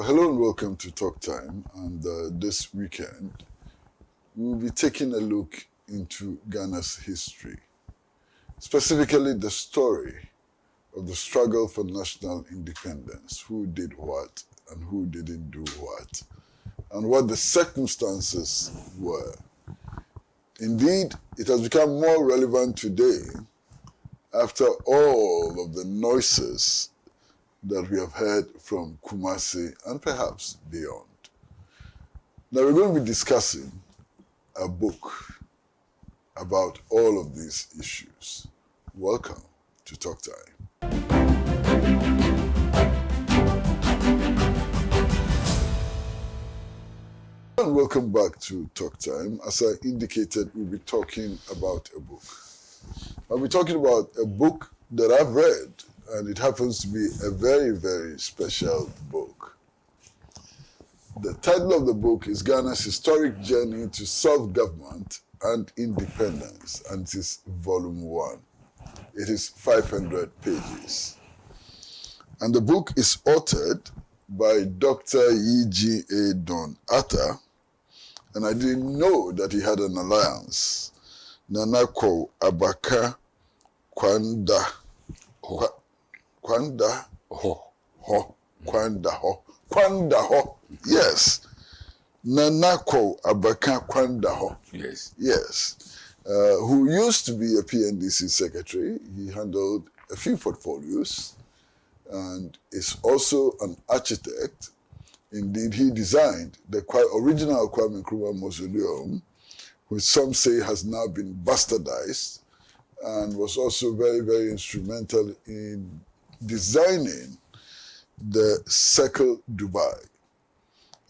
Hello and welcome to Talk Time. And this weekend, we'll be taking a look into Ghana's history, specifically the story of the struggle for national independence, who did what and who didn't do what, and what the circumstances were. Indeed, it has become more relevant today after all of the noises that we have heard from Kumasi and perhaps beyond. Now we're going to be discussing a book about all of these issues. Welcome to Talk Time. And welcome back to Talk Time. As I indicated, we'll be talking about a book. I'll be talking about a book that I've read, and it happens to be a very, very special book. The title of the book is Ghana's Historic Journey to Self-Government and Independence, and it is Volume 1. It is 500 pages. And the book is authored by Dr. E.G.A. Don Atta, and I didn't know that he had an alliance. Nanako Abaka Kwanda Ho. Yes. Nanako Abaka Kwanda. Yes. Who used to be a PNDC secretary. He handled a few portfolios and is also an architect. Indeed, he designed the original Nkrumah mausoleum, which some say has now been bastardized, and was also very, very instrumental in designing the Circle Dubai.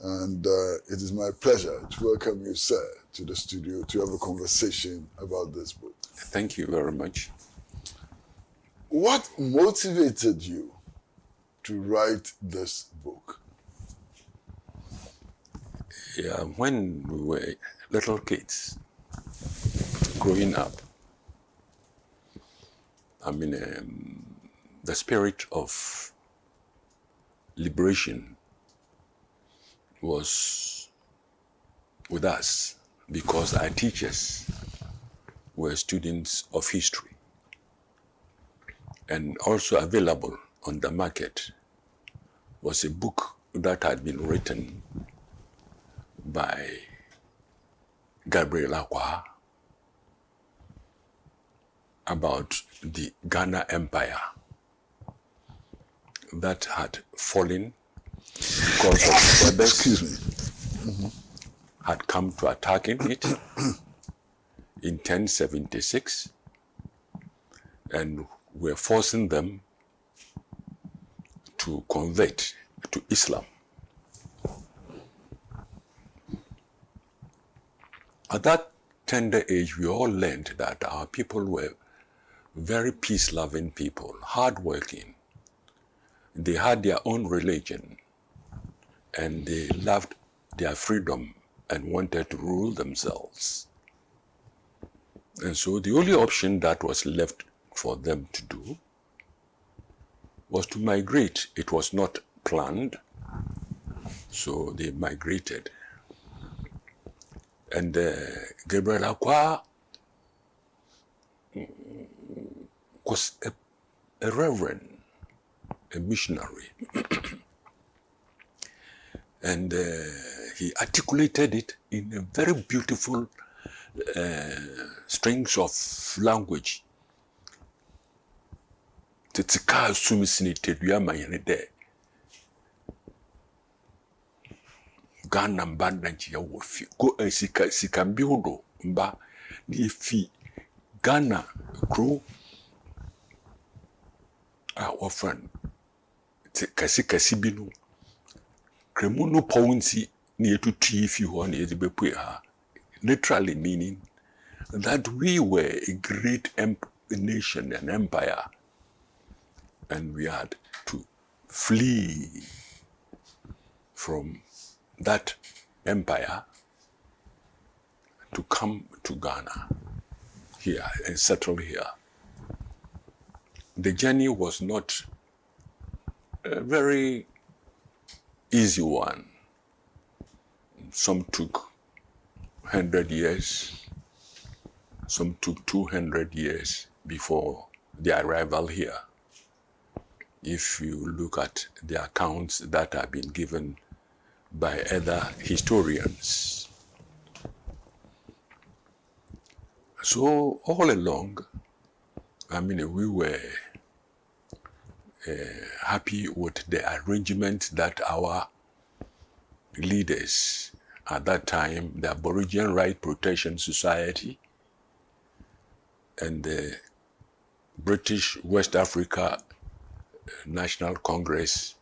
And it is my pleasure to welcome you, sir, to the studio to have a conversation about this book. Thank you very much. What motivated you to write this book? Yeah, when we were little kids growing up, the spirit of liberation was with us because our teachers were students of history, and also available on the market was a book that had been written by Gabriel Akwa about the Ghana Empire that had fallen because of rebels had come to attacking it in 1076 and were forcing them to convert to Islam. At that tender age, we all learned that our people were very peace-loving people, hardworking. They had their own religion, and they loved their freedom and wanted to rule themselves. And so the only option that was left for them to do was to migrate. It was not planned, so they migrated. And Gabriel Akwa was a reverend, a missionary. And he articulated it in a very beautiful strings of language. Tetsika sumisini tedua mayene Ghana mbanda nchiya wofi go sika mbihodo mba ni fi Ghana grow often kasi binu kremuno pounsi ni etu fi ho na ezibepu ha, literally meaning that we were a great nation, an empire, and we had to flee from that empire to come to Ghana here and settle here. The journey was not very easy one. Some took 100 years, some took 200 years before the arrival here. If you look at the accounts that have been given by other historians. So all along, I mean, we were happy with the arrangement that our leaders at that time, the Aboriginal Right Protection Society and the British West Africa National Congress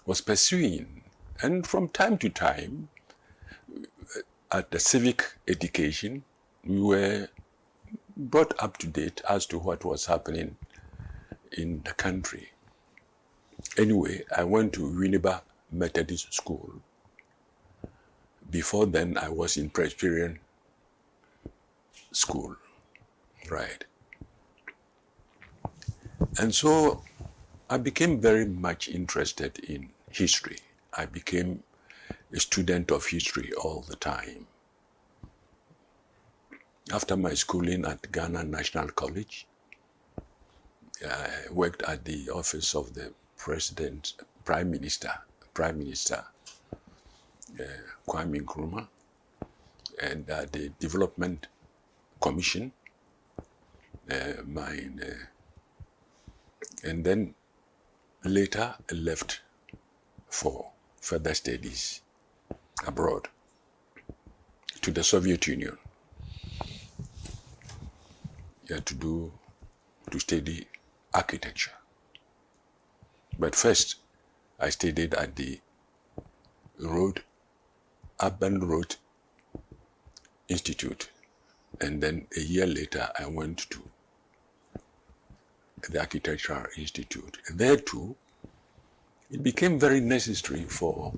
was pursuing. And from time to time, at the civic education, we were brought up to date as to what was happening in the country. Anyway, I went to Winneba Methodist School. Before then, I was in Presbyterian school, right? And so I became very much interested in history. I became a student of history all the time. After my schooling at Ghana National College, I worked at the office of the Prime Minister, Kwame Nkrumah, and the Development Commission, and then later left for further studies abroad to the Soviet Union. To study architecture. But first, I studied at the Urban Road Institute. And then a year later, I went to the Architectural Institute. There too, it became very necessary for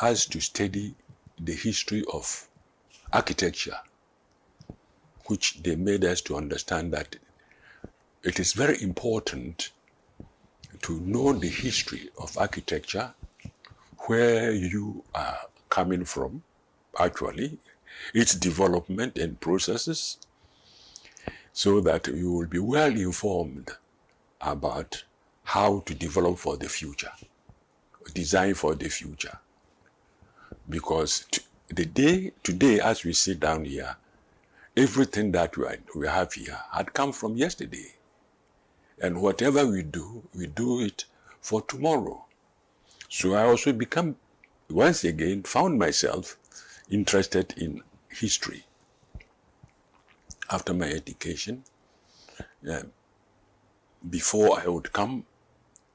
us to study the history of architecture, which they made us to understand that it is very important to know the history of architecture, where you are coming from, actually, its development and processes, so that you will be well informed about how to develop for the future, design for the future. Because today, as we sit down here, everything that we have here had come from yesterday. And whatever we do it for tomorrow. So I also once again, found myself interested in history. After my education, before I would come,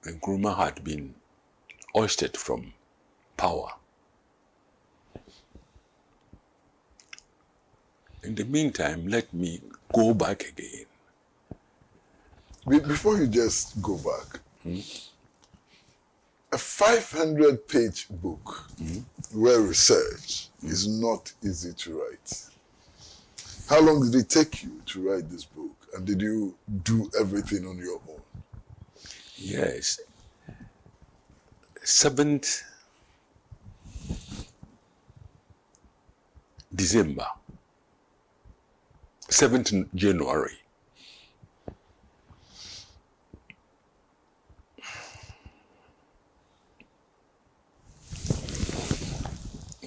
Nkrumah had been ousted from power. In the meantime, let me go back again. Before you just go back, a 500-page book where research is not easy to write. How long did it take you to write this book? And did you do everything on your own? Yes. 7th December, 7th January.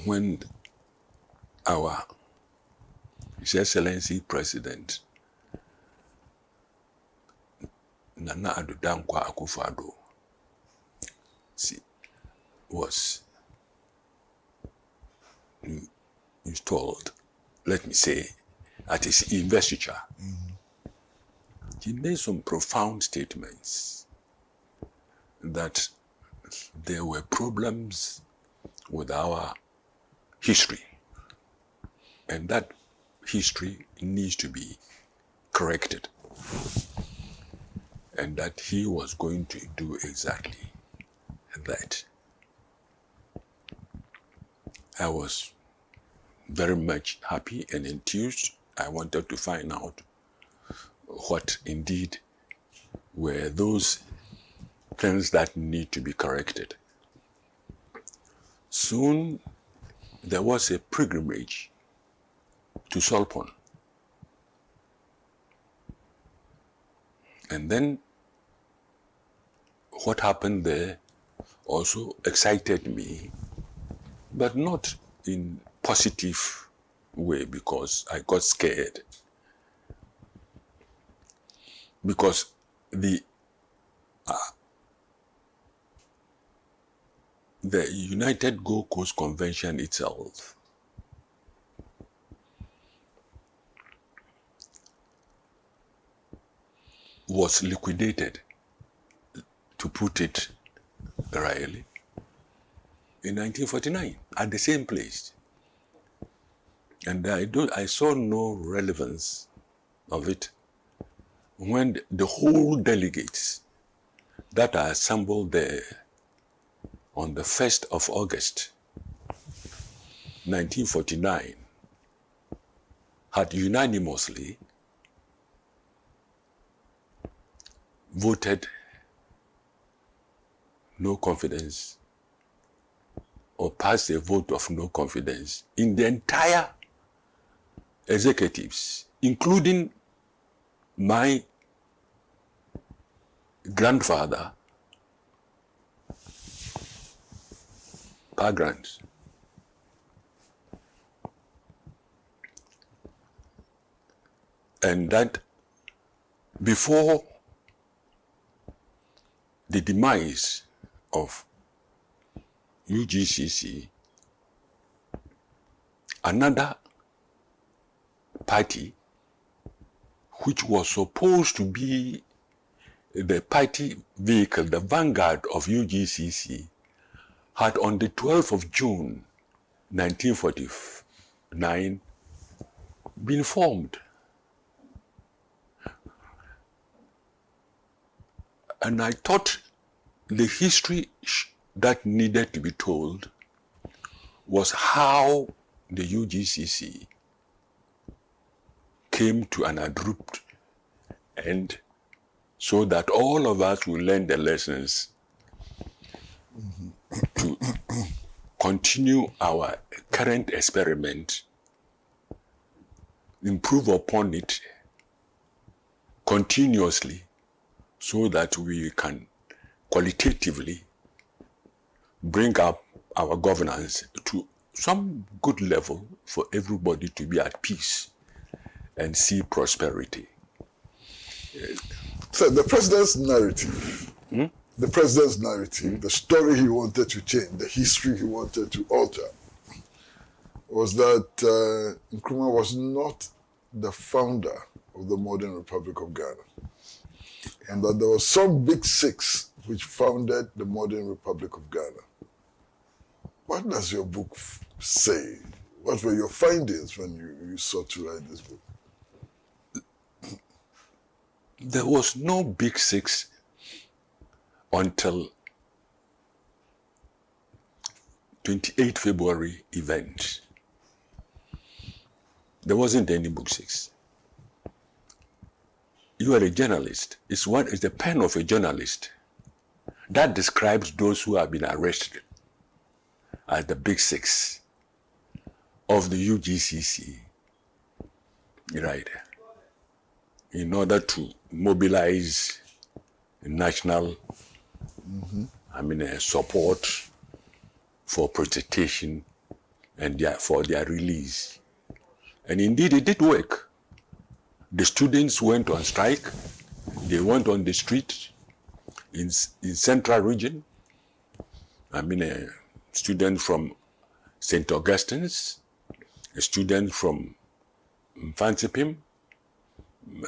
When our His Excellency President Nana Addo Dankwa Akufo-Addo was installed, let me say, at his investiture, he made some profound statements that there were problems with our history, and that history needs to be corrected, and that he was going to do exactly that. I was very much happy and enthused. I wanted to find out what indeed were those things that need to be corrected. Soon there was a pilgrimage to Solpon. And then what happened there also excited me, but not in positive way, because I got scared. Because the United Gold Coast Convention itself was liquidated, to put it rightly, in 1949 at the same place. And I saw no relevance of it when the whole delegates that are assembled there on the 1st of August 1949 had unanimously voted no confidence, or passed a vote of no confidence in the entire executives, including my grandfather, Pagrant. And that before the demise of UGCC, another party, which was supposed to be the party vehicle, the vanguard of UGCC, had on the 12th of June 1949 been formed. And I thought the history that needed to be told was how the UGCC came to an abrupt end, so that all of us will learn the lessons to continue our current experiment, improve upon it continuously, so that we can qualitatively bring up our governance to some good level for everybody to be at peace and see prosperity. So the president's narrative, the story he wanted to change, the history he wanted to alter, was that Nkrumah was not the founder of the modern Republic of Ghana, and that there was some big six which founded the modern Republic of Ghana. What does your book say? What were your findings when you sought to write this book? There was no big six until 28 February event. There wasn't any book six. You are a journalist. It's the pen of a journalist that describes those who have been arrested as the big six of the UGCC, right? In order to mobilize national support for protestation and for their release. And indeed it did work. The students went on strike. They went on the street in central region. A student from St. Augustine's, a student from Mfantsipim,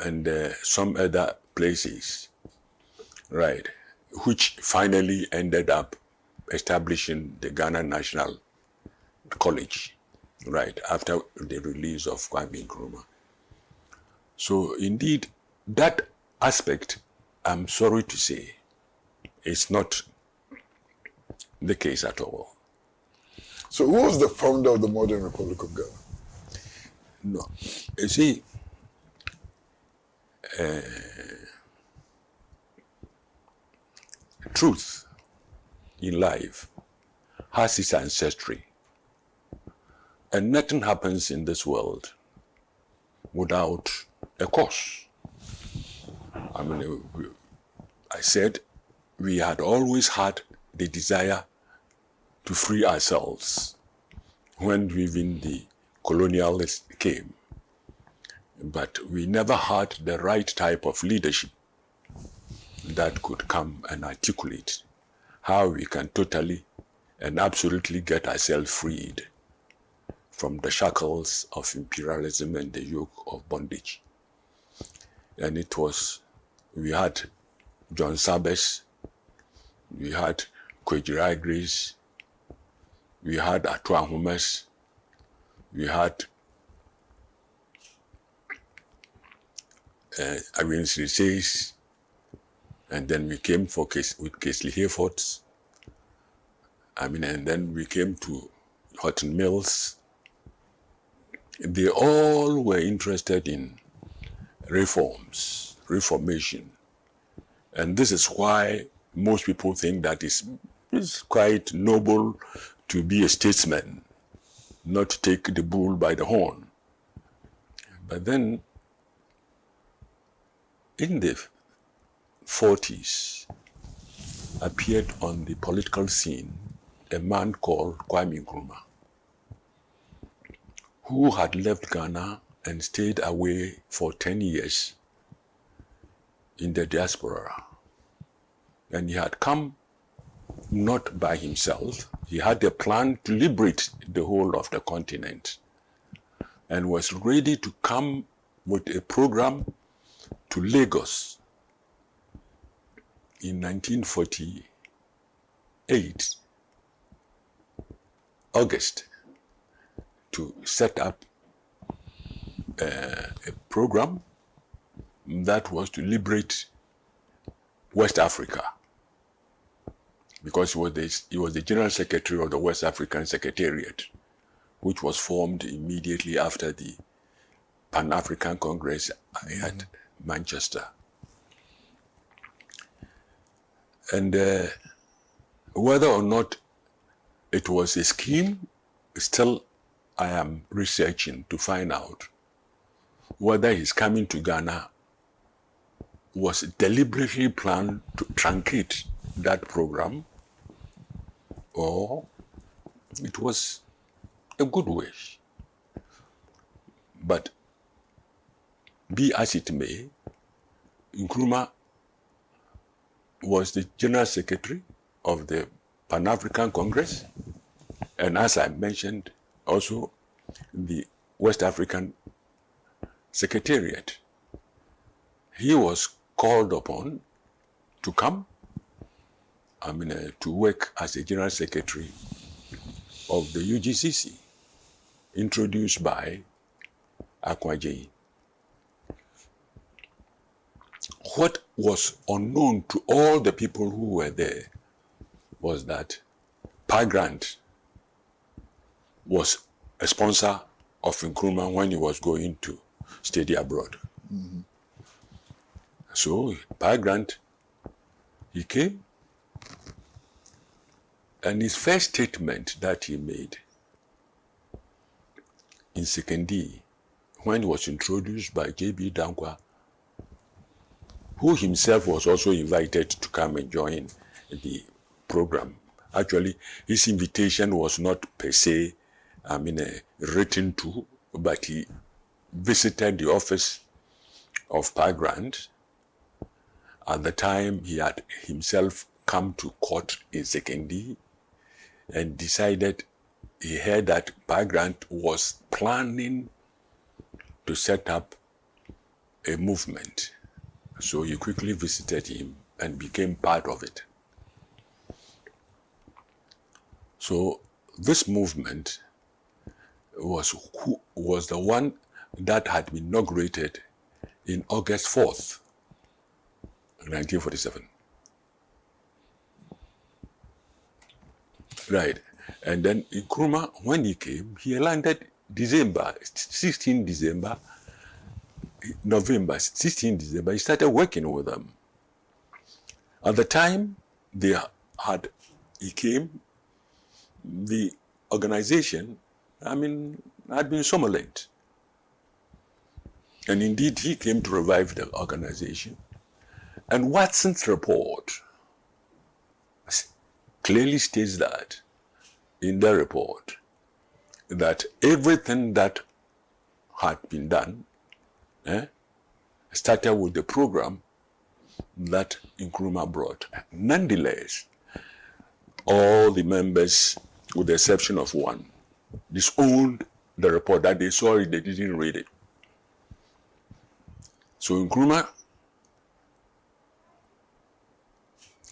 and some other places, right, which finally ended up establishing the Ghana National College, right, after the release of Kwame Nkrumah. So indeed, that aspect, I'm sorry to say, is not the case at all. So who was the founder of the modern Republic of Ghana? No, you see, truth in life has its ancestry. And nothing happens in this world without a cause. I mean, I said we had always had the desire to free ourselves when even the colonialists came. But we never had the right type of leadership that could come and articulate how we can totally and absolutely get ourselves freed from the shackles of imperialism and the yoke of bondage. And it was, we had John Sabes, we had Kwejira Grace, we had Atua Humes, we had Irene Sriseis, and then we came with Casely Hayfords. And then we came to Horton Mills. They all were interested in reformation. And this is why most people think that it's quite noble to be a statesman, not to take the bull by the horn. But then, in the 40s, appeared on the political scene a man called Nkrumah, who had left Ghana and stayed away for 10 years in the diaspora. And he had come not by himself. He had a plan to liberate the whole of the continent and was ready to come with a program to Lagos in 1948, August, to set up a program that was to liberate West Africa, because he was the General Secretary of the West African Secretariat, which was formed immediately after the Pan-African Congress at Manchester. And whether or not it was a scheme, still I am researching to find out whether his coming to Ghana was deliberately planned to truncate that program, or it was a good wish. But be as it may, Nkrumah was the General Secretary of the Pan-African Congress, and as I mentioned, also the West African Secretariat. He was called upon to come, to work as a General Secretary of the UGCC, introduced by Akwajeyi. What was unknown to all the people who were there was that Pa Grant was a sponsor of Nkrumah when he was going to study abroad. Mm-hmm. So Pa Grant, he came, and his first statement that he made in Sekondi, when he was introduced by J.B. Dankwa, who himself was also invited to come and join the program. Actually, his invitation was not per se, written to, but he visited the office of Pa Grant. At the time, he had himself come to court in Sekondi and decided, he heard that Pa Grant was planning to set up a movement. So he quickly visited him and became part of it. So this movement was the one that had been inaugurated in August 4th, 1947. Right. And then Nkrumah, when he came, he landed 16 December, he started working with them. At the time he came, the organization, had been somnolent. And indeed, he came to revive the organization. And Watson's report clearly states that, in the report, that everything that had been done started with the program that Nkrumah brought. Nonetheless, all the members, with the exception of one, disowned the report. That they saw it, they didn't read it. So Nkrumah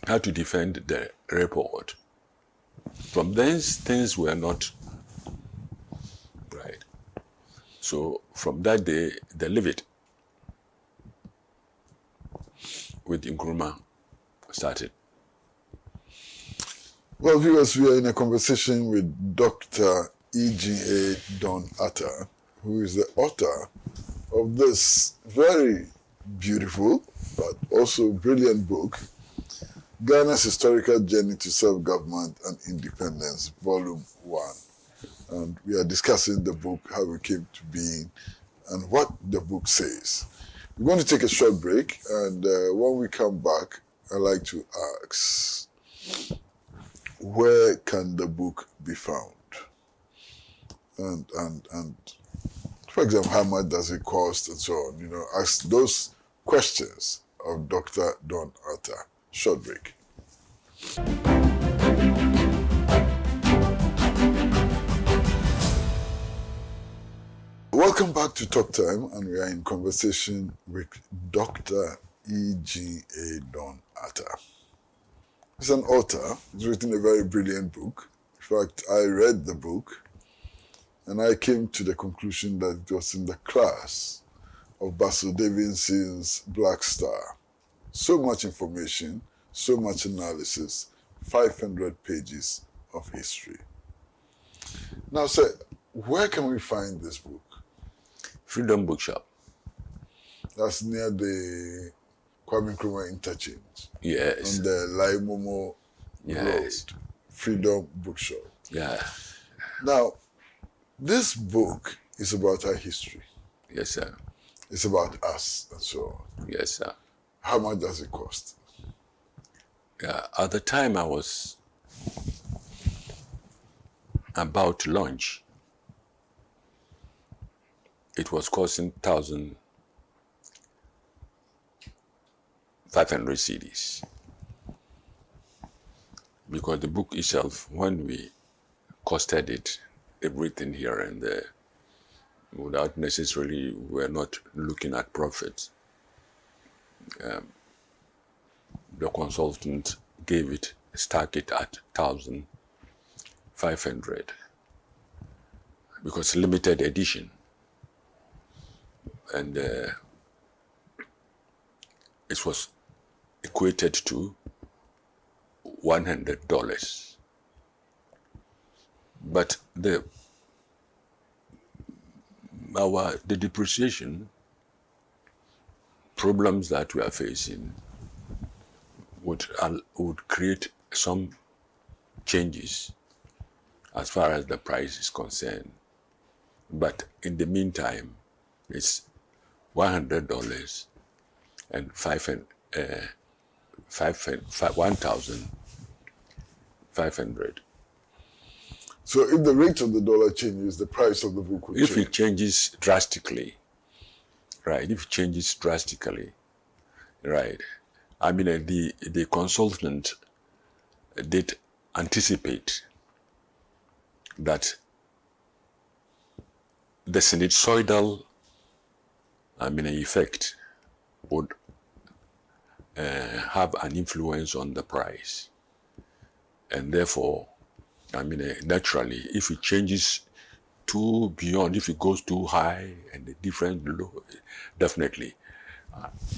had to defend the report. From thence, things were not right. So from that day, they leave it with Nkrumah started. Well, viewers, we are in a conversation with Dr. E.G.A. Don Atta, who is the author of this very beautiful but also brilliant book, Ghana's Historical Journey to Self-Government and Independence, Volume 1. And we are discussing the book, how it came to being, and what the book says. We're going to take a short break, and when we come back, I'd like to ask, where can the book be found? And for example, how much does it cost, and so on? You know, ask those questions of Dr. Don Atta. Short break. Welcome back to Talk Time, and we are in conversation with Dr. E.G.A. Don Atta. He's an author. He's written a very brilliant book. In fact, I read the book, and I came to the conclusion that it was in the class of Basil Davidson's Black Star. So much information, so much analysis, 500 pages of history. Now, sir, where can we find this book? Freedom Bookshop. That's near the Kwame Nkrumah interchange. Yes. On the Laimomo Yes. Road. Freedom Bookshop. Yeah. Now, this book is about our history. Yes, sir. It's about us and so on. Yes, sir. How much does it cost? Yeah. At the time I was about to launch, it was costing 1,500 cedis. Because the book itself, when we costed it, everything here and there, without necessarily, we're not looking at profits. The consultant gave it, stuck it at 1,500 because limited edition. And it was equated to $100. But the depreciation problems that we are facing would create some changes as far as the price is concerned. But in the meantime, it's $100 and 1,500. So if the rate of the dollar changes, the price of the book will change. If it changes drastically, right? If it changes drastically, right? I mean, the consultant did anticipate that the sinusoidal, effect would have an influence on the price, and therefore, naturally, if it changes too beyond, if it goes too high and the difference low, definitely.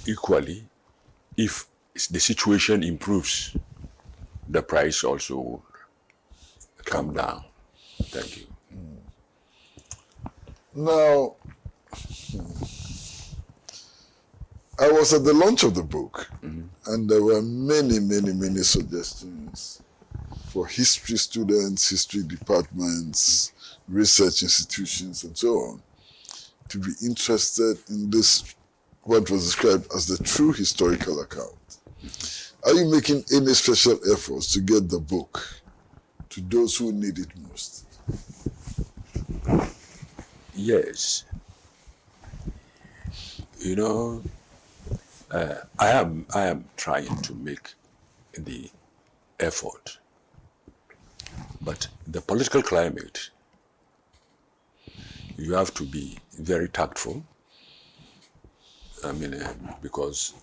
Equally, if the situation improves, the price also will come down. Thank you. Now, I was at the launch of the book, and there were many, many, many suggestions for history students, history departments, research institutions, and so on, to be interested in this, what was described as the true historical account. Are you making any special efforts to get the book to those who need it most? Yes. You know, I am trying to make the effort, but the political climate, you have to be very tactful. I mean, because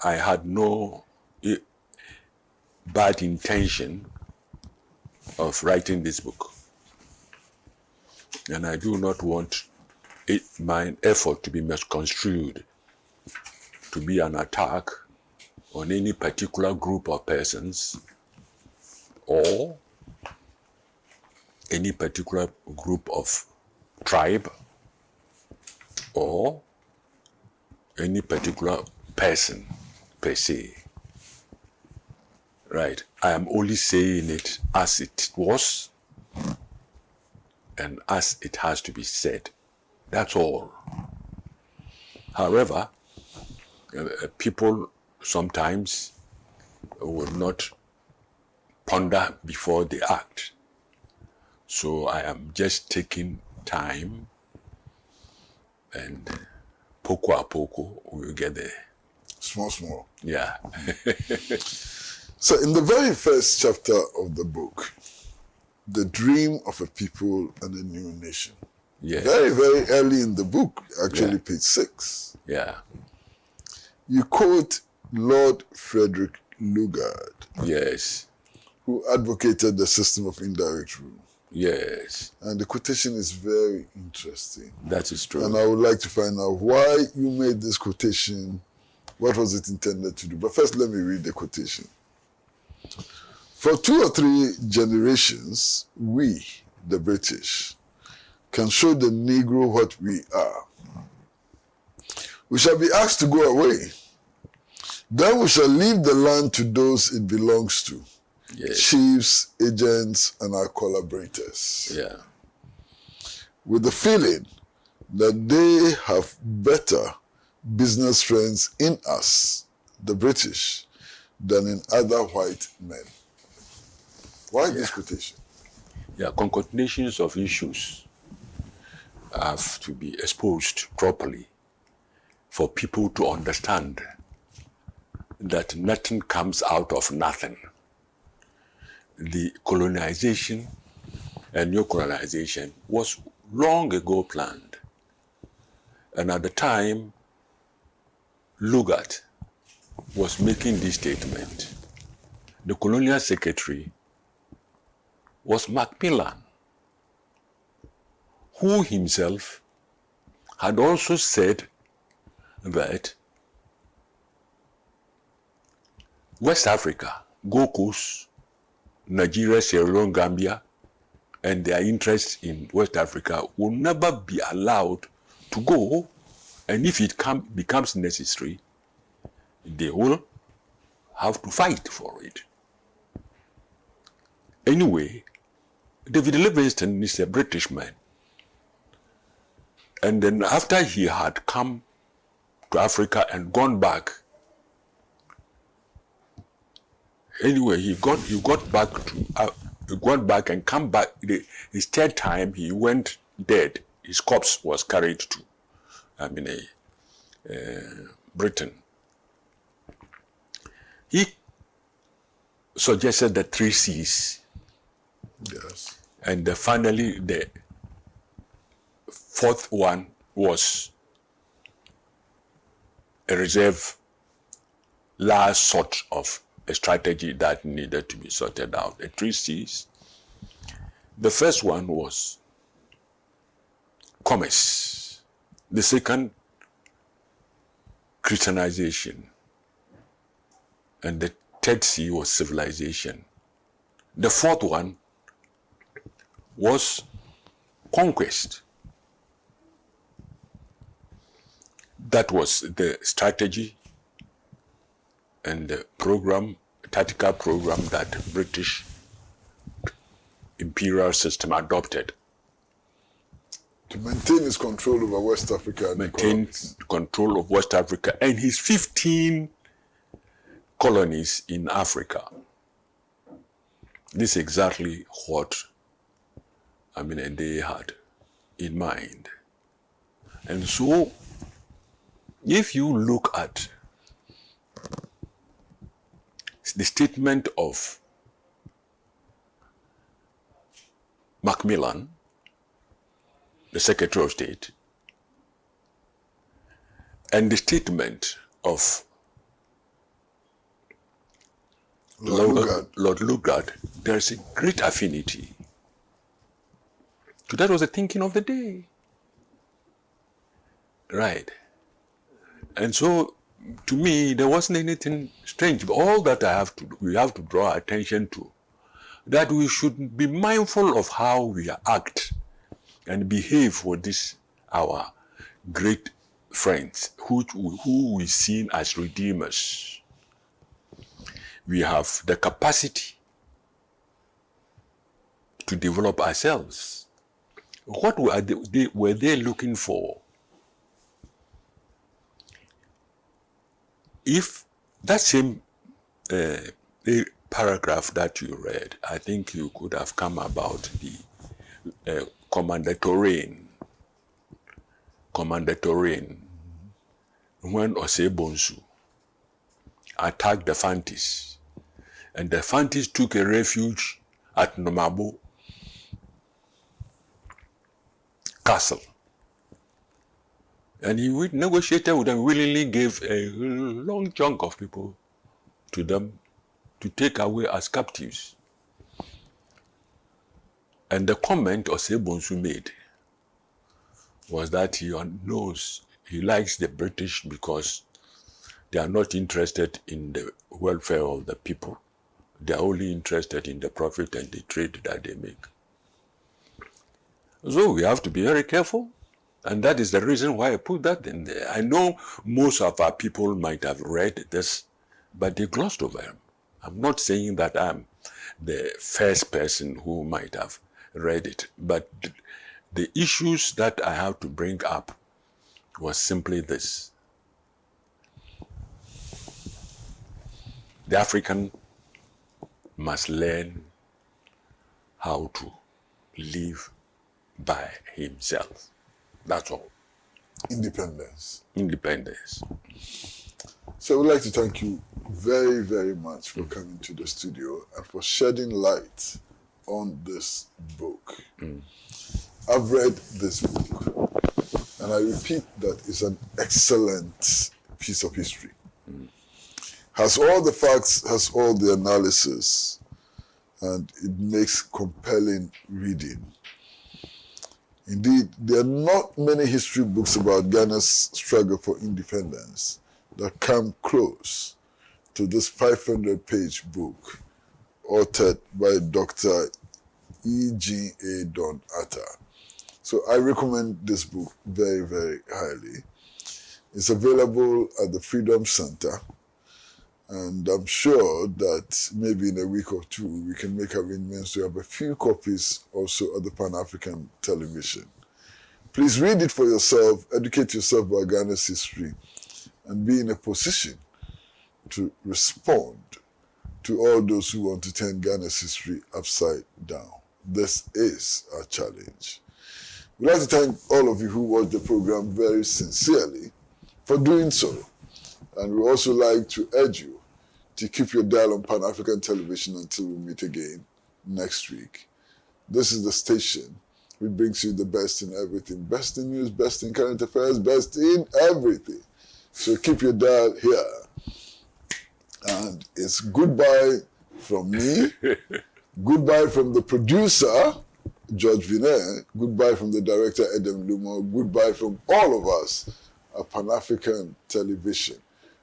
I had no bad intention of writing this book, and I do not want my effort to be misconstrued to be an attack on any particular group of persons or any particular group of tribe or any particular person per se. Right. I am only saying it as it was and as it has to be said. That's all. However, people sometimes will not ponder before they act. So I am just taking time, and poco a poco we'll get there. Small. Yeah. So in the very first chapter of the book, The Dream of a People and a New Nation. Yeah. Very, very early in the book, actually Yeah. page 6. Yeah. You quote Lord Frederick Lugard, Yes. who advocated the system of indirect rule. Yes. And the quotation is very interesting. That is true. And I would like to find out why you made this quotation. What was it intended to do? But first, let me read the quotation. For 2 or 3 generations, we, the British, can show the Negro what we are. We shall be asked to go away. Then we shall leave the land to those it belongs to. Yes. Chiefs, agents, and our collaborators. Yeah. With the feeling that they have better business friends in us, the British, than in other white men. Why this quotation? Yeah, concatenations of issues have to be exposed properly for people to understand that nothing comes out of nothing. The colonization and new colonization was long ago planned. And at the time, Lugard was making this statement. The colonial secretary was Macmillan, who himself had also said that West Africa, Gold Coast, Nigeria, Sierra Leone, Gambia, and their interests in West Africa will never be allowed to go, and if it becomes necessary, they will have to fight for it. Anyway, David Livingstone is a British man. And then after he had come to Africa and gone back, anyway, he got back and come back. His third time, he went dead. His corpse was carried to, Britain. He suggested the 3 C's. Yes. And finally, the 4th one was a reserve, last sort of a strategy that needed to be sorted out. The 3 C's. The first one was commerce. The second, Christianization. And the 3rd C was civilization. The 4th one was conquest. That was the strategy and the program tactical program that British imperial system adopted. To maintain his control over West Africa. And maintain control of West Africa and his 15 colonies in Africa. This is exactly what and they had in mind. And so, if you look at the statement of Macmillan, the Secretary of State, and the statement of Lord Lugard, there's a great affinity. So that was the thinking of the day. Right. And so, to me, there wasn't anything strange. But all that we have to draw attention to, that we should be mindful of how we act and behave with this, our great friends, who we seen as redeemers. We have the capacity to develop ourselves. What were they looking for? If that same paragraph that you read, I think you could have come about the Commander Touraine, when Osei-Bonsu attacked the Fantis, and the Fantis took a refuge at Nomabo Castle. And he negotiated with them, willingly gave a long chunk of people to them to take away as captives. And the comment Osei-Bonsu made was that he knows, he likes the British because they are not interested in the welfare of the people. They are only interested in the profit and the trade that they make. So we have to be very careful. And that is the reason why I put that in there. I know most of our people might have read this, but they glossed over it. I'm not saying that I'm the first person who might have read it, but the issues that I have to bring up was simply this. The African must learn how to live by himself. That's all. Independence. Independence. So I would like to thank you very, very much for coming to the studio and for shedding light on this book. I've read this book, and I repeat that it's an excellent piece of history. Has all the facts, has all the analysis, and it makes compelling reading. Indeed, there are not many history books about Ghana's struggle for independence that come close to this 500-page book authored by Dr. E.G.A. Don Atta. So I recommend this book very, very highly. It's available at the Freedom Center, and I'm sure that maybe in a week or two we can make arrangements to have a few copies also at the Pan-African Television. Please read it for yourself, educate yourself about Ghana's history, and be in a position to respond to all those who want to turn Ghana's history upside down. This is our challenge. We'd like to thank all of you who watched the program very sincerely for doing so. And we also like to urge you to keep your dial on Pan-African Television until we meet again next week. This is the station which brings you the best in everything. Best in news, best in current affairs, best in everything. So keep your dial here. And it's goodbye from me, goodbye from the producer, George Viner, goodbye from the director, Edem Lumo, goodbye from all of us at Pan-African Television,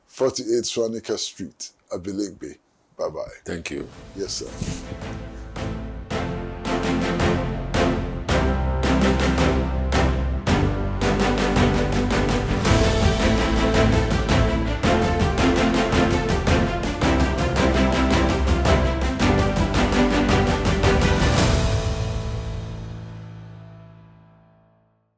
48 Swanika Street, Abilingbe. Bye-bye. Thank you. Yes, sir.